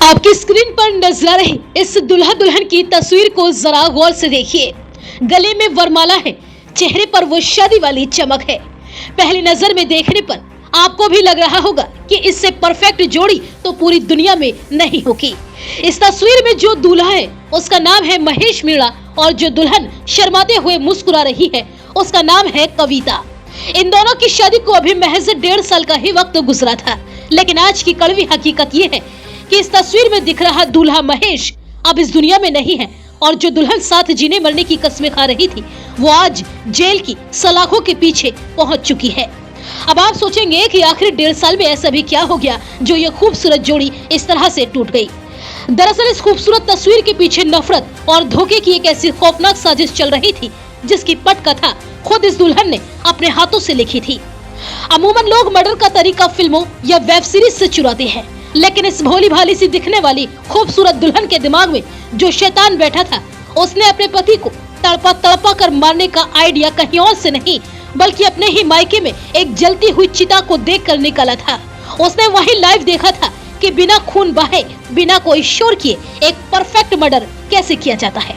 आपकी स्क्रीन पर नजर आ रही इस दुल्हा दुल्हन की तस्वीर को जरा गौर से देखिए। गले में वरमाला है, चेहरे पर वो शादी वाली चमक है। पहली नजर में देखने पर आपको भी लग रहा होगा कि इससे परफेक्ट जोड़ी तो पूरी दुनिया में नहीं होगी। इस तस्वीर में जो दूल्हा है उसका नाम है महेश मीणा और जो दुल्हन शर्माते हुए मुस्कुरा रही है उसका नाम है कविता। इन दोनों की शादी को अभी महज 1.5 साल का ही वक्त गुजरा था, लेकिन आज की कड़वी हकीकत ये है कि इस तस्वीर में दिख रहा दूल्हा महेश अब इस दुनिया में नहीं है और जो दुल्हन साथ जीने मरने की कस्में खा रही थी वो आज जेल की सलाखों के पीछे पहुंच चुकी है। अब आप सोचेंगे कि आखिर 1.5 साल में ऐसा भी क्या हो गया जो ये खूबसूरत जोड़ी इस तरह से टूट गई। दरअसल इस खूबसूरत तस्वीर के पीछे नफरत और धोखे की एक ऐसी खौफनाक साजिश चल रही थी जिसकी पटकथा खुद इस दुल्हन ने अपने हाथों से लिखी थी। अमूमन लोग मर्डर का तरीका फिल्मों या वेब सीरीज से चुराते हैं, लेकिन इस भोली भाली सी दिखने वाली खूबसूरत दुल्हन के दिमाग में जो शैतान बैठा था उसने अपने पति को तड़पा तड़पा कर मारने का आइडिया कहीं और से नहीं बल्कि अपने ही मायके में एक जलती हुई चिता को देख कर निकाला था। उसने वही लाइव देखा था कि बिना खून बहे बिना कोई शोर किए एक परफेक्ट मर्डर कैसे किया जाता है।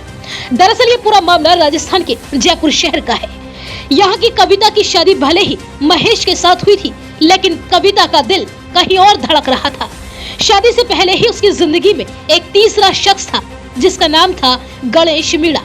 दरअसल ये पूरा मामला राजस्थान के जयपुर शहर का है। यहाँ की कविता की शादी भले ही महेश के साथ हुई थी, लेकिन कविता का दिल कहीं और धड़क रहा था। शादी से पहले ही उसकी जिंदगी में एक तीसरा शख्स था जिसका नाम था गणेश मीणा।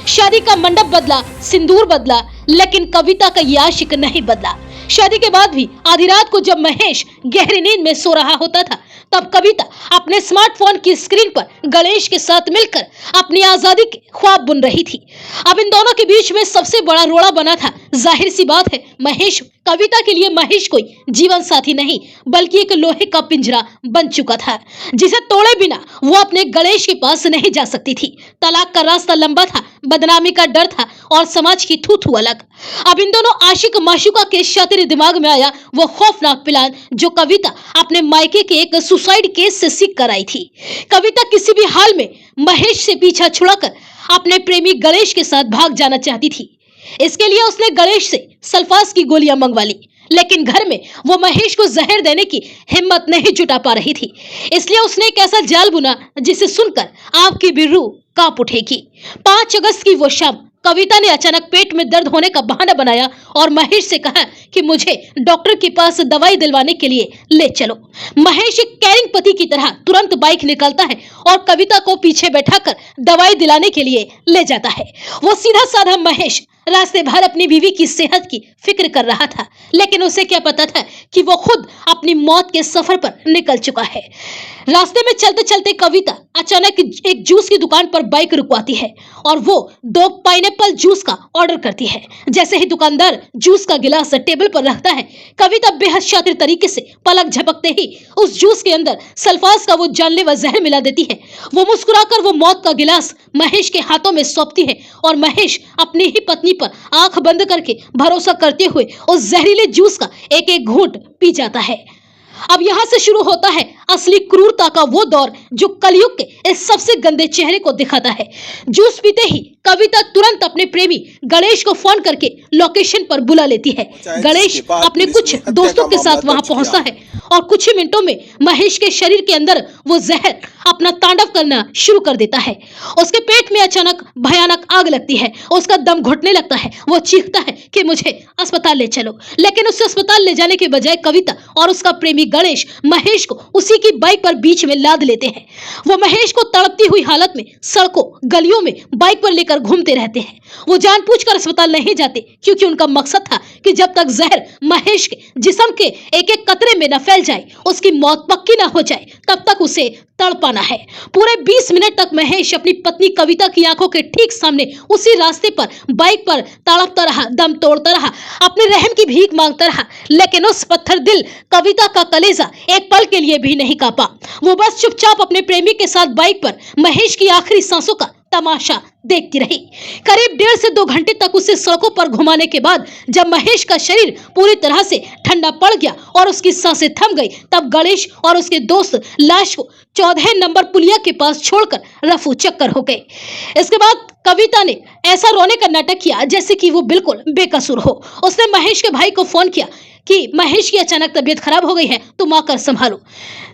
शादी का मंडप बदला, सिंदूर बदला, लेकिन कविता का ये आशिक नहीं बदला। शादी के बाद भी आधी रात को जब महेश गहरी नींद में सो रहा होता था तब कविता अपने स्मार्टफोन की स्क्रीन पर गणेश के साथ मिलकर अपनी आजादी के ख्वाब बुन रही थी। अब इन दोनों के बीच में सबसे बड़ा रोड़ा बना था। जाहिर सी बात है महेश कविता के लिए महेश कोई जीवन साथी नहीं बल्कि एक लोहे का पिंजरा बन चुका था जिसे तोड़े बिना वो अपने गणेश के पास नहीं जा सकती थी। तलाक का रास्ता लंबा था, बदनामी का डर था और समाज की थू थू अलग। अब इन दोनों आशिक माशुका के शातिर दिमाग में आया वो खौफनाक प्लान जो कविता अपने मायके के एक सुसाइड केस से सीख कर आई थी। कविता किसी भी हाल में महेश से पीछा छुड़ाकर अपने प्रेमी गणेश के साथ भाग जाना चाहती थी। इसके लिए उसने गणेश से सल्फास की गोलियां मंगवा ली, लेकिन घर में वो महेश को जहर देने की हिम्मत नहीं जुटा पा रही थी। इसलिए उसने एक ऐसा जाल बुना जिसे सुनकर आपकी भी रूह कांप उठेगी। 5 अगस्त की वो शाम कविता ने अचानक पेट में दर्द होने का बहाना बनाया और महेश से कहा कि मुझे डॉक्टर के पास दवाई दिलवाने के लिए ले चलो। महेश एक कैरिंग पति की तरह तुरंत बाइक निकालता है और कविता को पीछे बैठाकर दवाई दिलाने के लिए ले जाता है। वो सीधा साधा महेश रास्ते भर अपनी बीवी की सेहत की फिक्र कर रहा था, लेकिन उसे क्या पता था कि वो खुद अपनी मौत के सफर पर निकल चुका है। रास्ते में चलते चलते कविता अचानक एक जूस की दुकान पर बाइक रुकवाती है और वो 2 पाइनएप्पल जूस का ऑर्डर करती है। जैसे ही दुकानदार जूस का गिलास टेबल पर रखता है, कविता बेहद शातिर तरीके से पलक झपकते ही उस जूस के अंदर सल्फास का वो जानलेवा जहर मिला देती है। वो मुस्कुराकर वो मौत का गिलास महेश के हाथों में सौंपती है और महेश अपनी ही पत्नी पर आंख बंद करके भरोसा करते हुए उस जहरीले जूस का एक एक घूंट पी जाता है। अब यहाँ से शुरू होता है असली क्रूरता का वो दौर जो कलयुग के इस सबसे गंदे चेहरे को दिखाता है। जूस पीते ही कविता तुरंत अपने प्रेमी गणेश को फोन करके लोकेशन पर बुला लेती है। गणेश अपने कुछ दोस्तों के साथ वहां पहुंचता है और कुछ ही मिनटों में महेश के शरीर के अंदर वो जहर अपना तांडव करना शुरू कर देता है। उसके पेट में अचानक भयानक आग लगती है, उसका दम घुटने लगता है। वो चीखता है कि मुझे अस्पताल ले चलो, लेकिन उसे अस्पताल ले जाने के बजाय कविता और उसका प्रेमी गणेश महेश को उसी की बाइक पर बीच में लाद लेते हैं। वो महेश को तड़पती हुई हालत में सड़कों गलियों में बाइक पर लेकर घूमते रहते हैं। वो जानबूझकर अस्पताल नहीं जाते क्योंकि उनका मकसद था कि जब तक जहर महेश के जिस्म के एक एक कतरे में न फैल जाए, उसकी मौत पक्की ना हो जाए, तब तक उसे तड़पाना है। पूरे 20 मिनट तक महेश अपनी पत्नी कविता की आंखों के ठीक सामने उसी रास्ते पर बाइक पर तड़पता रहा, दम तोड़ता रहा, अपने रहम की भीख मांगता रहा, लेकिन उस पत्थर दिल कविता का कलेजा एक पल के लिए भी नहीं कांपा। वो बस चुपचाप अपने प्रेमी के साथ बाइक पर महेश की आखिरी सांसों का तमाशा देखती रही। करीब 1.5 से 2 घंटे तक उसे सड़कों पर घुमाने के बाद जब महेश का शरीर पूरी तरह से ठंडा पड़ गया और उसकी सांसें थम गई, तब गणेश और उसके दोस्त लाश को 14 नंबर पुलिया के पास छोड़कर रफू चक्कर हो गए। इसके बाद कविता ने ऐसा रोने का नाटक किया जैसे कि वो बिल्कुल बेकसूर हो। उसने महेश के भाई को फोन किया कि महेश की अचानक तबीयत खराब हो गई है, तुम आकर संभालो।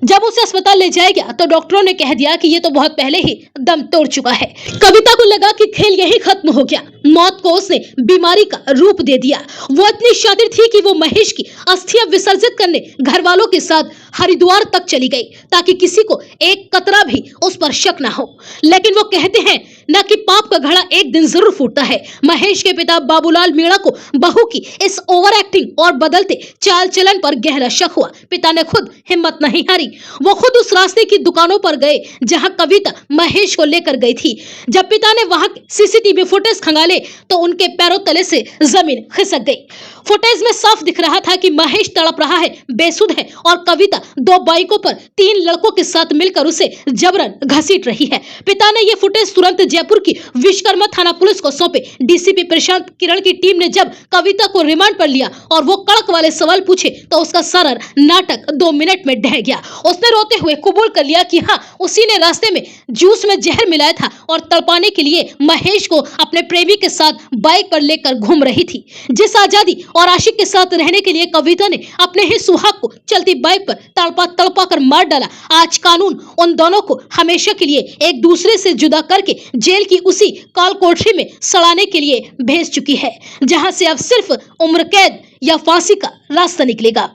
जब उसे अस्पताल ले जाया गया तो डॉक्टरों ने कह दिया कि ये तो बहुत पहले ही दम तोड़ चुका है। कविता को लगा कि खेल यही खत्म हो गया, मौत को उसने बीमारी का रूप दे दिया। वो इतनी शातिर थी कि वो महेश की अस्थियां विसर्जित करने घर वालों के साथ हरिद्वार तक चली गई ताकि किसी को एक कतरा भी उस पर शक ना हो। लेकिन वो कहते हैं न कि पाप का घड़ा एक दिन जरूर फूटता है। महेश के पिता बाबूलाल मीणा को बहू की इस ओवर एक्टिंग और बदलते चाल चलन पर गहरा शक हुआ। पिता ने खुद हिम्मत नहीं हारी, वो खुद उस रास्ते की दुकानों पर गए जहां कविता महेश को लेकर गई थी। जब पिता ने वहां सीसीटीवी फुटेज खंगाले तो उनके पैरों तले से जमीन खिसक गई। फुटेज में साफ दिख रहा था कि महेश तड़प रहा है, बेसुध है और कविता 2 बाइकों पर 3 लड़कों के साथ मिलकर उसे जबरन घसीट रही है। पिता ने ये फुटेज तुरंत जयपुर की विश्वकर्मा थाना पुलिस को सौंपे। डीसीपी प्रशांत किरण की टीम ने जब कविता को रिमांड पर लिया और वो कड़क वाले सवाल पूछे तो उसका सारा नाटक 2 मिनट में ढह गया। उसने रोते हुए कबूल कर लिया कि हाँ, उसी ने रास्ते में जूस में जहर मिलाया था और तड़पाने के लिए महेश को अपने प्रेमी के साथ बाइक पर लेकर घूम रही थी। जिस आजादी और आशिक के साथ रहने के लिए कविता ने अपने ही सुहाग को चलती बाइक पर तड़पा कर मार डाला, आज कानून उन दोनों को हमेशा के लिए एक दूसरे से जुदा करके जेल की उसी काल कोठरी में सड़ाने के लिए भेज चुकी है, जहां से अब सिर्फ उम्र कैद या फांसी का रास्ता निकलेगा।